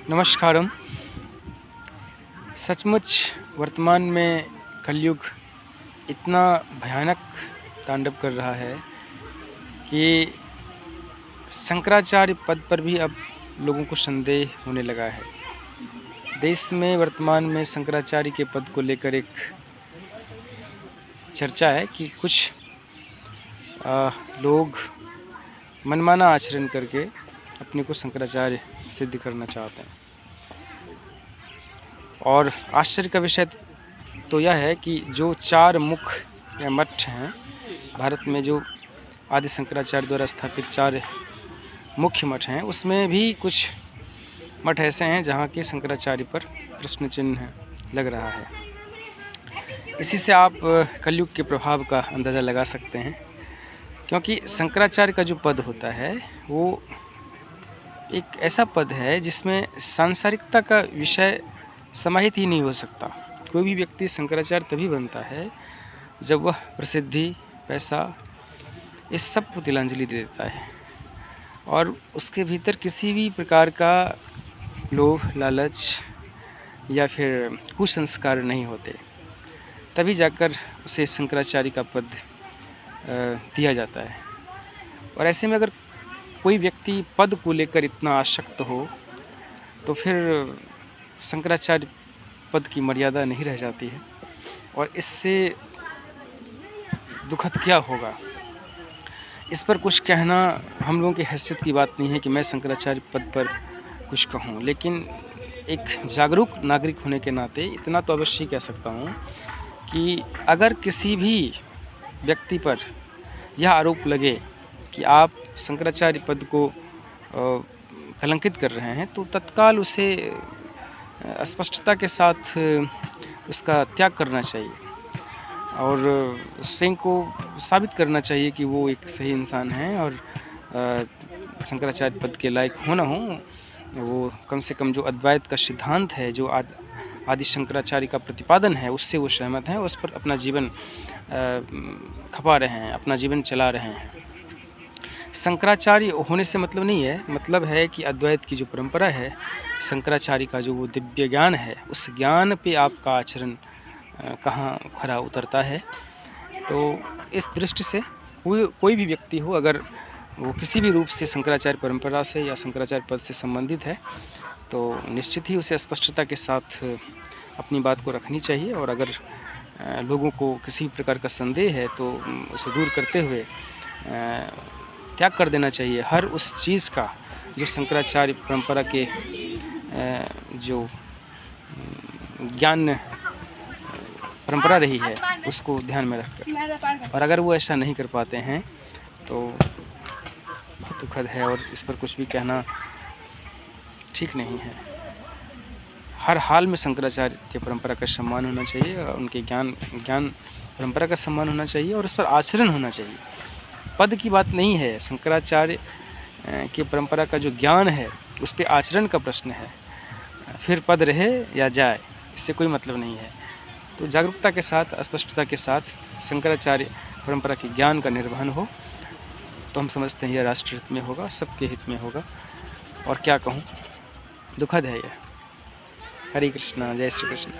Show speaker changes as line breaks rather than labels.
नमस्कारम। सचमुच वर्तमान में कलयुग इतना भयानक तांडव कर रहा है कि शंकराचार्य पद पर भी अब लोगों को संदेह होने लगा है। देश में वर्तमान में शंकराचार्य के पद को लेकर एक चर्चा है कि कुछ लोग मनमाना आचरण करके अपने को शंकराचार्य सिद्ध करना चाहते हैं। और आश्चर्य का विषय तो यह है कि जो 4 मुख या मठ हैं भारत में, जो आदि शंकराचार्य द्वारा स्थापित 4 मुख्य मठ हैं, उसमें भी कुछ मठ ऐसे हैं जहाँ के शंकराचार्य पर प्रश्न चिन्ह लग रहा है। इसी से आप कलयुग के प्रभाव का अंदाज़ा लगा सकते हैं, क्योंकि शंकराचार्य का जो पद होता है वो एक ऐसा पद है जिसमें सांसारिकता का विषय समाहित ही नहीं हो सकता। कोई भी व्यक्ति शंकराचार्य तभी बनता है जब वह प्रसिद्धि, पैसा, इस सब को तिलांजलि दे देता है और उसके भीतर किसी भी प्रकार का लोभ, लालच या फिर कुसंस्कार नहीं होते, तभी जाकर उसे शंकराचार्य का पद दिया जाता है। और ऐसे में अगर कोई व्यक्ति पद को लेकर इतना आसक्त हो तो फिर शंकराचार्य पद की मर्यादा नहीं रह जाती है। और इससे दुखद क्या होगा, इस पर कुछ कहना हम लोगों की हैसियत की बात नहीं है कि मैं शंकराचार्य पद पर कुछ कहूँ, लेकिन एक जागरूक नागरिक होने के नाते इतना तो अवश्य कह सकता हूँ कि अगर किसी भी व्यक्ति पर यह आरोप लगे कि आप शंकराचार्य पद को कलंकित कर रहे हैं, तो तत्काल उसे स्पष्टता के साथ उसका त्याग करना चाहिए और स्वयं को साबित करना चाहिए कि वो एक सही इंसान है और शंकराचार्य पद के लायक हो ना हो, वो कम से कम जो अद्वैत का सिद्धांत है, जो आदि शंकराचार्य का प्रतिपादन है, उससे वो सहमत हैं, उस पर अपना जीवन खपा रहे हैं, अपना जीवन चला रहे हैं। शंकराचार्य होने से मतलब नहीं है, मतलब है कि अद्वैत की जो परंपरा है, शंकराचार्य का जो वो दिव्य ज्ञान है, उस ज्ञान पे आपका आचरण कहाँ खरा उतरता है। तो इस दृष्टि से कोई भी व्यक्ति हो, अगर वो किसी भी रूप से शंकराचार्य परंपरा से या शंकराचार्य पद से संबंधित है, तो निश्चित ही उसे स्पष्टता के साथ अपनी बात को रखनी चाहिए। और अगर लोगों को किसी प्रकार का संदेह है तो उसे दूर करते हुए त्याग कर देना चाहिए हर उस चीज़ का जो शंकराचार्य परंपरा के जो ज्ञान परंपरा रही है उसको ध्यान में रखकर। और अगर वो ऐसा नहीं कर पाते हैं तो बहुत दुखद है और इस पर कुछ भी कहना ठीक नहीं है। हर हाल में शंकराचार्य के परंपरा का सम्मान होना चाहिए, उनके ज्ञान परंपरा का सम्मान होना चाहिए और उस पर आचरण होना चाहिए। पद की बात नहीं है, शंकराचार्य की परंपरा का जो ज्ञान है उस पर आचरण का प्रश्न है। फिर पद रहे या जाए, इससे कोई मतलब नहीं है। तो जागरूकता के साथ, स्पष्टता के साथ शंकराचार्य परंपरा के ज्ञान का निर्वहन हो तो हम समझते हैं यह राष्ट्र हित में होगा, सबके हित में होगा। और क्या कहूँ, दुखद है यह। हरे कृष्णा, जय श्री कृष्ण।